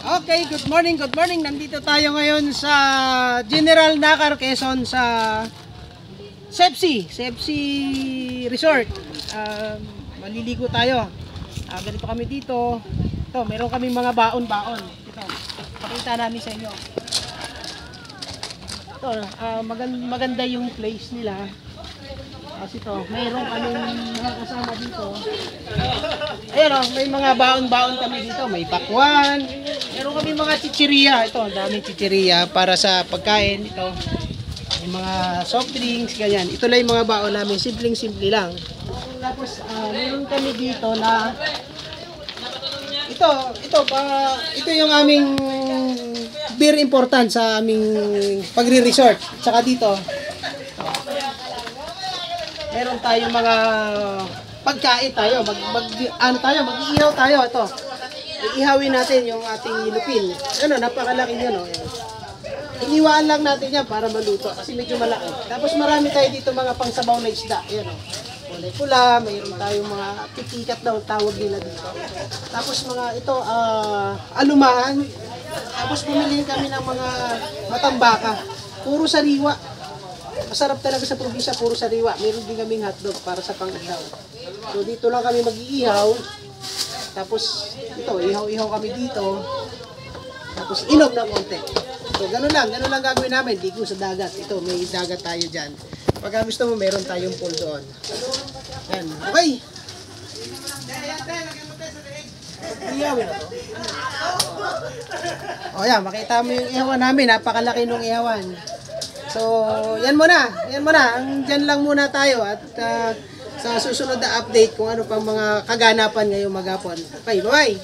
Okay, good morning, good morning. Nandito tayo ngayon sa General Nakar, Quezon sa Sepsi Resort. Maliligo tayo. Ganito kami dito. Ito, meron kami mga baon-baon. Ito, pakita namin sa inyo. Ito, maganda yung place nila. Kasi ito, mayroon kaming mga kasama dito. Ayan o, may mga baon-baon kami dito. May pakwan. Meron kami mga chichiriya. Ito, ang daming chichiriya para sa pagkain. Ito, may mga soft drinks, ganyan. Ito lang yung mga baon namin. Simpleng-simple lang. Tapos, meron kami dito na ito yung aming beer important sa aming pagre-resort. Tsaka dito, meron tayong mga pagkain tayo, mag-iihaw tayo. Ito, iihawin natin yung ating ilupin. Ano, napakalaki yun, iniwaan lang natin yan para maluto kasi medyo malaki. Tapos marami tayo dito mga pangsabaw na isda. Ayan, kulay pula, mayroon tayong mga pipikat daw tawag nila dito. Tapos mga ito, alumahan. Tapos bumili kami ng mga matambaka. Puro sariwa. Masarap talaga sa probinsya, puro sariwa. Meron din kaming hotdog para sa pang-ihaw. So dito lang kami mag-iihaw. Tapos ito, ihaw-ihaw kami dito. Tapos inom ng konti. So ganun lang gagawin namin. Di ko sa dagat. Ito, may dagat tayo dyan. Pagka gusto mo, meron tayong pool doon. Yan, okay. Ihawin na to. O yan, makita mo yung ihawan namin. Napakalaki nung ihawan. So, yan muna. Diyan lang muna tayo at sa susunod na update kung ano pang mga kaganapan ngayong maghapon. Okay, bye-bye!